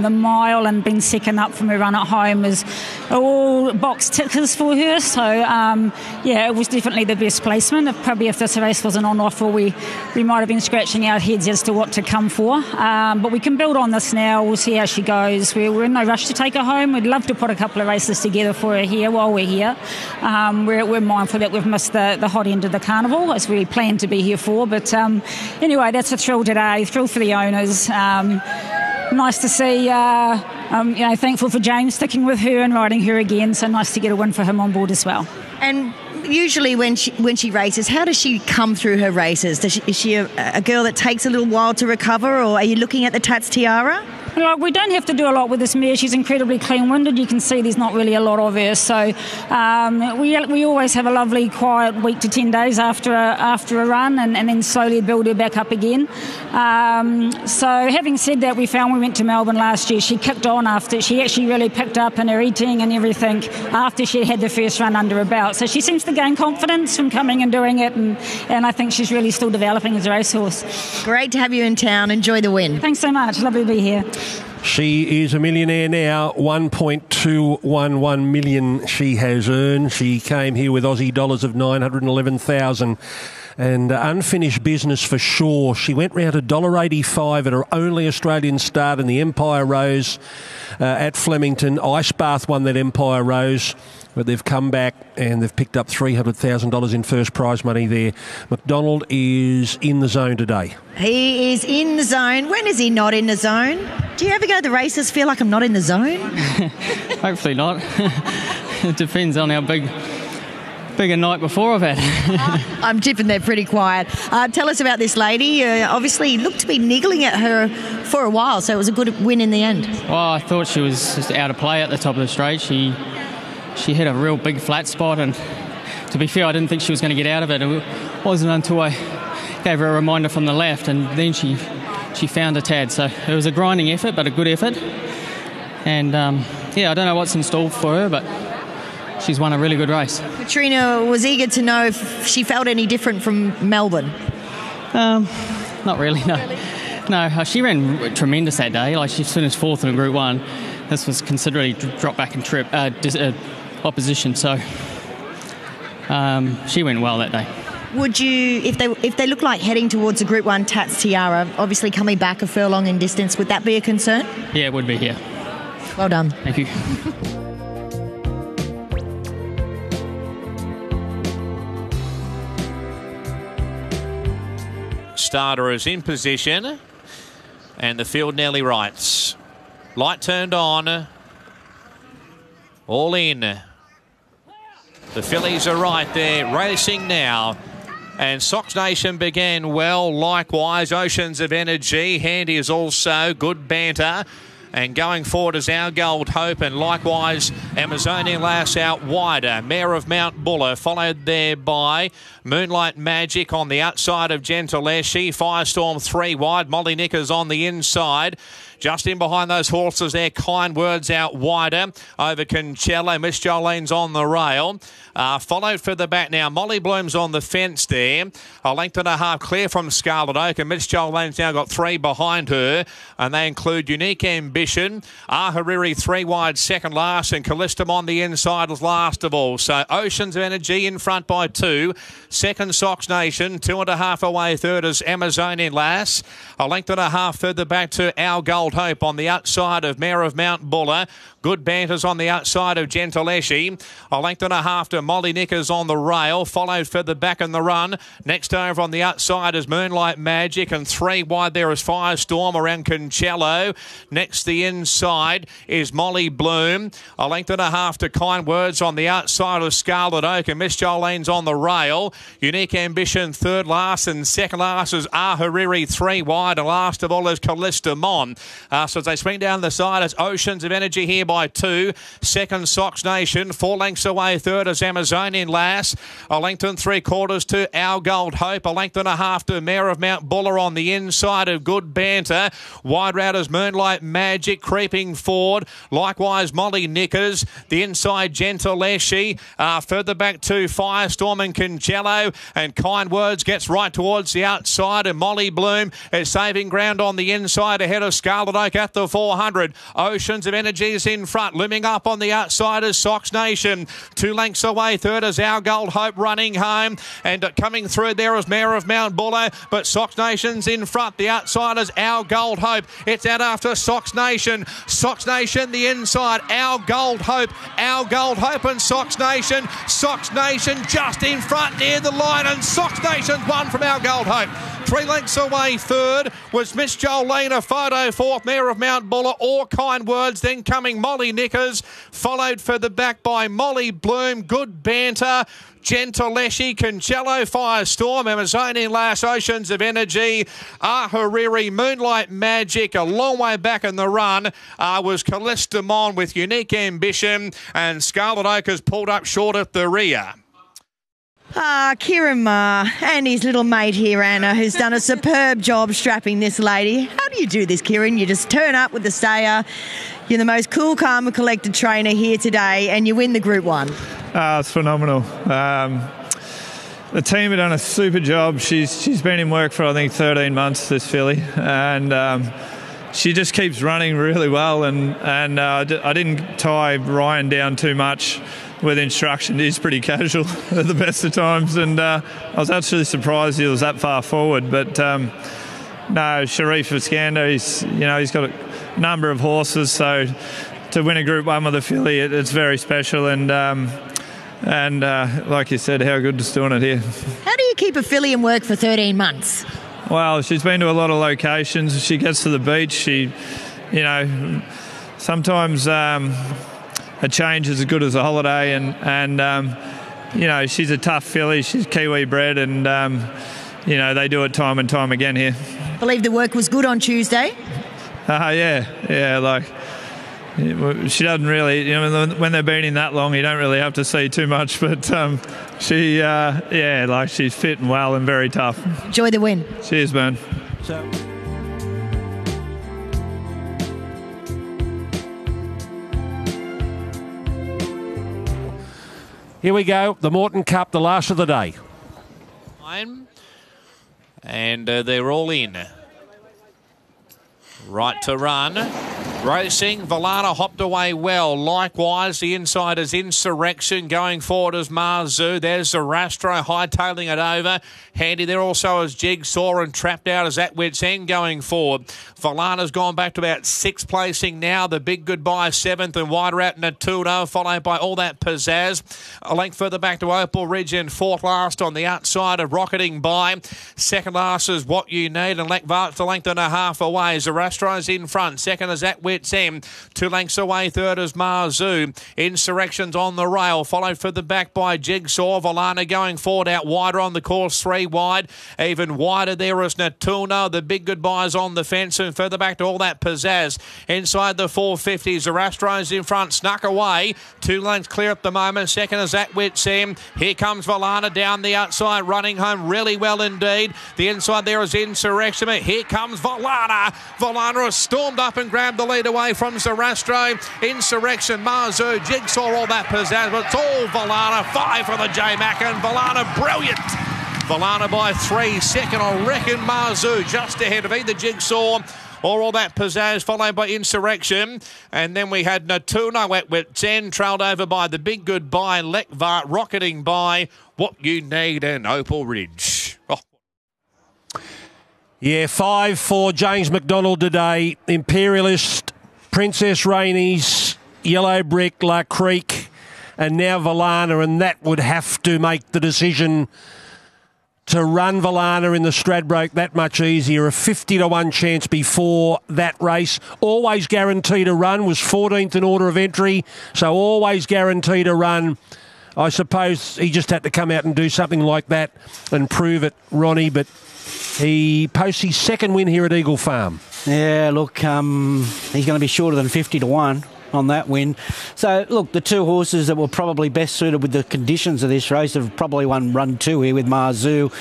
The mile and being second up from her run at home is all box tickers for her. So, yeah, it was definitely the best placement. Probably if this race wasn't on offer, we might have been scratching our heads as to what to come for. But we can build on this now. We'll see how she goes. We're in no rush to take her home. We'd love to put a couple of races together for her here while we're here. We're mindful that we've missed the hot end of the carnival, as we planned to be here for. But anyway, that's a thrill today. Thrill for the owners. Nice to see. Thankful for James sticking with her and riding her again. So nice to get a win for him on board as well. And usually when she races, how does she come through her races? Is she a girl that takes a little while to recover, or are you looking at the Tats Tiara? Like, we don't have to do a lot with this mare. She's incredibly clean-winded. You can see there's not really a lot of her. So we always have a lovely, quiet week to 10 days after a run, and then slowly build her back up again. So having said that, we found we went to Melbourne last year. She kicked on after. She actually really picked up in her eating and everything after she had the first run under her belt. So she seems to gain confidence from coming and doing it, and I think she's really still developing as a racehorse. Great to have you in town. Enjoy the win. Thanks so much. Lovely to be here. She is a millionaire now. 1.211 million she has earned. She came here with Aussie dollars of 911,000. And unfinished business for sure. She went round to $1.85 at her only Australian start in the Empire Rose at Flemington. Ice Bath won that Empire Rose, but they've come back and they've picked up $300,000 in first prize money there. McDonald is in the zone today. He is in the zone. When is he not in the zone? Do you ever go to the races feel like I'm not in the zone? Hopefully not. It depends on how bigger night before I've had. I'm tipping they're pretty quiet. Tell us about this lady. Obviously looked to be niggling at her for a while, so it was a good win in the end. Well, I thought she was just out of play at the top of the straight. She hit a real big flat spot, and to be fair, I didn't think she was going to get out of it. It wasn't until I gave her a reminder from the left, and then she found a tad. So it was a grinding effort, but a good effort. And I don't know what's installed for her, but she's won a really good race. Katrina was eager to know if she felt any different from Melbourne. Not really, no. Really? No, she ran tremendous that day. Like, she finished fourth in Group 1. This was considerably drop back in trip opposition, so she went well that day. Would you, if they look like heading towards a Group 1 Tats Tiara, obviously coming back a furlong in distance, would that be a concern? Yeah, it would be, yeah. Well done. Thank you. Starter is in position, and the field nearly rights. Light turned on. All in. The fillies are right there, racing now. And Sox Nation began well, likewise. Oceans of Energy. Handy is also good banter. And going forward is Our Gold Hope, and likewise Amazonian Lass out wider. Mare of Mount Buller, followed there by Moonlight Magic on the outside of Gentle Essie. Firestorm 3 wide. Molly Nickers on the inside. Just in behind those horses there, Kind Words out wider over Concello. Miss Jolene's on the rail. Followed for the back now. Molly Bloom's on the fence there. A length and a half clear from Scarlet Oak, and Miss Jolene's now got 3 behind her, and they include Unique Ambition, Ahariri 3 wide second last, and Callistum on the inside was last of all. So Oceans of Energy in front by 2. Second Sox Nation, 2.5 away. Third is Amazonian Lass. A length and a half further back to Our Gold Hope on the outside of Mayor of Mount Buller. Good Banters on the outside of Gentileshi. A length and a half to Molly Knickers on the rail. Followed further back in the run. Next over on the outside is Moonlight Magic, and 3 wide there is Firestorm around Concello. Next the inside is Molly Bloom. A length and a half to Kind Words on the outside of Scarlet Oak, and Miss Jolene's on the rail. Unique Ambition third last, and second last is Ahariri 3 wide, and last of all is Callistamon. So as they swing down the side, it's Oceans of Energy here by 2. Second Sox Nation, 4 lengths away. Third is Amazonian Lass. A length and 3/4 to Our Gold Hope. A length and a half to Mayor of Mount Buller on the inside of Good Banter. Wide route is Moonlight Magic creeping forward. Likewise Molly Knickers. The inside Gentileshi. Further back to Firestorm and Concello, and Kind Words gets right towards the outside, and Molly Bloom is saving ground on the inside ahead of Scarlet Oak at the 400. Oceans of Energy is in front. Looming up on the outside is Sox Nation. 2 lengths away. Third is Our Gold Hope running home, and coming through there is Mayor of Mount Buller, but Sox Nation's in front. The outside is Our Gold Hope. It's out after Sox Nation. Sox Nation the inside. Our Gold Hope. Our Gold Hope and Sox Nation. Sox Nation just in front near the line, and Sox Nation's won from Our Gold Hope. 3 lengths away. Third was Miss Jolene, a photo. Fourth, Mayor of Mount Buller, or Kind Words. Then coming Molly Knickers, followed for the back by Molly Bloom, Good Banter, Gentileshi, Concello, Firestorm, Amazonian Lass, Oceans of Energy, Ahariri, Moonlight Magic. A long way back in the run was Callistamon with Unique Ambition, and Scarlet Oak has pulled up short at the rear. Kieran Maher and his little mate here, Anna, who's done a superb job strapping this lady. How do you do this, Kieran? You just turn up with the stayer. You're the most cool, calm and collected trainer here today, and you win the Group 1. It's phenomenal. The team have done a super job. She's been in work for, I think, 13 months, this filly, and she just keeps running really well, and I didn't tie Ryan down too much with instruction. He's pretty casual at the best of times, and I was actually surprised he was that far forward. But no, Sharif Iskander, he's got a number of horses, so to win a Group 1 with a filly, it's very special, and like you said, how good is doing it here. How do you keep a filly in work for 13 months? Well, she's been to a lot of locations. She gets to the beach. She, sometimes a change is as good as a holiday, and she's a tough filly. She's Kiwi bred, and they do it time and time again here. I believe the work was good on Tuesday. Yeah. She doesn't really, when they've been in that long, you don't really have to see too much. But she's fit and well and very tough. Enjoy the win. Cheers, man. Here we go, the Morton Cup, the last of the day. And they're all in. Right to run. Racing, Valana hopped away well. Likewise, the inside is Insurrection. Going forward is Marzu. There's Zarastro hightailing it over. Handy there also is Jigsaw, and trapped out is At Wits End going forward. Valana's gone back to about 6th placing now. The Big Goodbye 7th, and wider out Natuno, followed by All That Pizzazz. A length further back to Opal Ridge, and 4th last on the outside of Rocketing By. 2nd last is What You Need, and Lekvart's a length and a half away. Zarastro's in front. 2nd is At Wits Wits End. 2 lengths away, third is Marzu. Insurrection's on the rail, followed for the back by Jigsaw. Volana going forward, out wider on the course, 3 wide. Even wider there is Natuna. The big goodbyes on the fence, and further back to all that pizzazz. Inside the 450s, Arastro's in front, snuck away. 2 lengths clear at the moment. Second is at Wits End. Here comes Volana down the outside, running home really well indeed. The inside there is Insurrection. Here comes Volana. Volana has stormed up and grabbed the lead away from Zarastro. Insurrection, Marzu, Jigsaw, all that pizzazz, but it's all Volana. 5 for the J-Mac, and Volana brilliant. Volana by 3. Second, I reckon Marzu just ahead of either Jigsaw or all that pizzazz, followed by Insurrection. And then we had Natuna at Wits End, trailed over by the big goodbye, Lekvar, rocketing by What You Need and Opal Ridge. Oh. Yeah, 5 for James McDonald today. Imperialist, Princess Rainey's, Yellow Brick, La Creek, and now Volana, and that would have to make the decision to run Volana in the Stradbroke that much easier. A 50-1 chance before that race. Always guaranteed a run, was 14th in order of entry, so always guaranteed a run. I suppose he just had to come out and do something like that and prove it, Ronnie, but he posts his second win here at Eagle Farm. Yeah, look, he's going to be shorter than 50-1 on that win. So, look, the 2 horses that were probably best suited with the conditions of this race have probably won run 2 here with Marzu.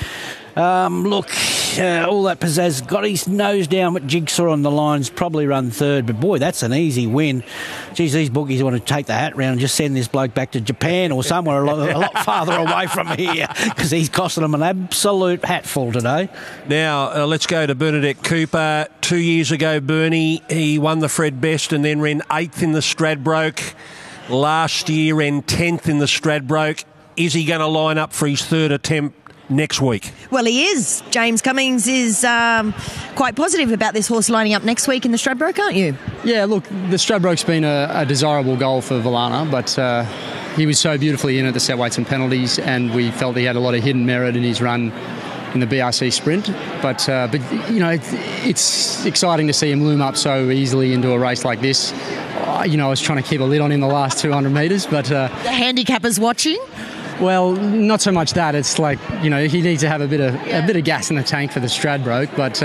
All that pizzazz, got his nose down with Jigsaw on the lines, probably run 3rd, but boy, that's an easy win. Geez, these bookies want to take the hat round and just send this bloke back to Japan or somewhere a lot farther away from here, because he's costing them an absolute hatful today. Now, let's go to Bernadette Cooper. 2 years ago, Bernie, he won the Fred Best and then ran 8th in the Stradbroke. Last year, ran 10th in the Stradbroke. Is he going to line up for his 3rd attempt next week? Well, he is. James Cummings is quite positive about this horse lining up next week in the Stradbroke, aren't you? Yeah, look, the Stradbroke's been a desirable goal for Volana, but he was so beautifully in at the set weights and penalties, and we felt he had a lot of hidden merit in his run in the BRC Sprint. But you know, it's exciting to see him loom up so easily into a race like this. You know, I was trying to keep a lid on him the last 200 metres, but... the handicappers watching? Well, not so much that. It's like, you know, he needs to have a bit of gas in the tank for the Stradbroke. But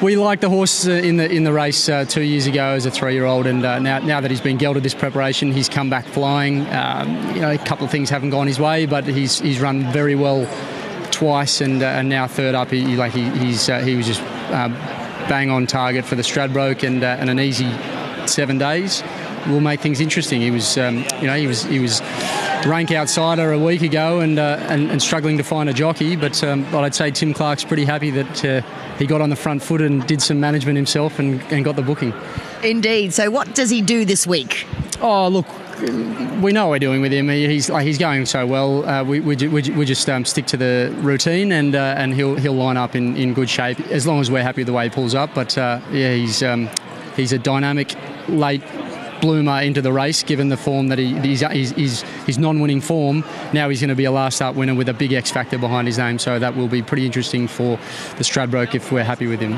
we liked the horse in the race 2 years ago as a 3-year-old, and now that he's been gelded this preparation, he's come back flying. You know, a couple of things haven't gone his way, but he's run very well twice, and now 3rd up. He was just bang on target for the Stradbroke, and an easy 7 days will make things interesting. He was, he was rank outsider a week ago and struggling to find a jockey, but I'd say Tim Clark's pretty happy that he got on the front foot and did some management himself and got the booking. Indeed. So what does he do this week? Oh, look, we know what we're doing with him. He's going so well. We just stick to the routine, and he'll line up in good shape as long as we're happy with the way he pulls up. But he's a dynamic late bloomer into the race, given the form that his non-winning form. Now he's going to be a last start winner with a big X factor behind his name, so that will be pretty interesting for the Stradbroke if we're happy with him.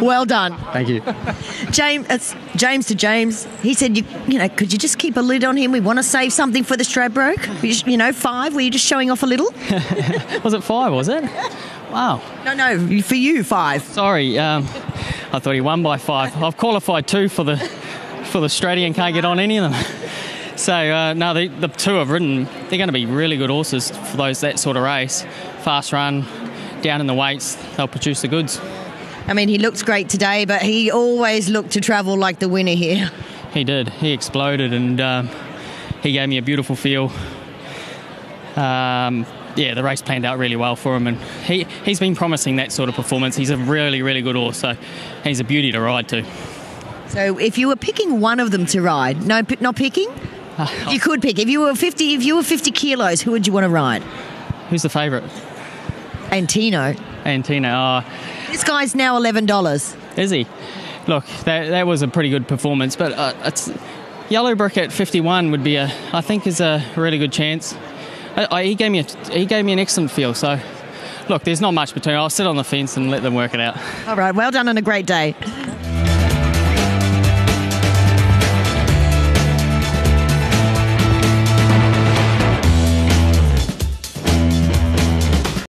Well done. Thank you. James to James. He said, you know, could you just keep a lid on him? We want to save something for the Stradbroke. You know, 5. Were you just showing off a little? Was it 5, was it? Wow. No, for you, 5. Sorry, I thought he won by 5. I've qualified 2 for the Straddy and can't get on any of them. So, no, the 2 have ridden. They're going to be really good horses for that sort of race. Fast run, down in the weights, they'll produce the goods. I mean, he looks great today, but he always looked to travel like the winner here. He did. He exploded, and he gave me a beautiful feel. The race planned out really well for him, and he's been promising that sort of performance. He's a really, really good horse, so he's a beauty to ride too. So if you were picking one of them to ride, not picking? If you could pick. If you were 50 kilos, who would you want to ride? Who's the favourite? Antino. This guy's now $11. Is he? Look, that was a pretty good performance, but it's Yellow Brick at 51 would be I think is a really good chance. He gave me an excellent feel. So, look, there's not much between. I'll sit on the fence and let them work it out. All right, well done and a great day.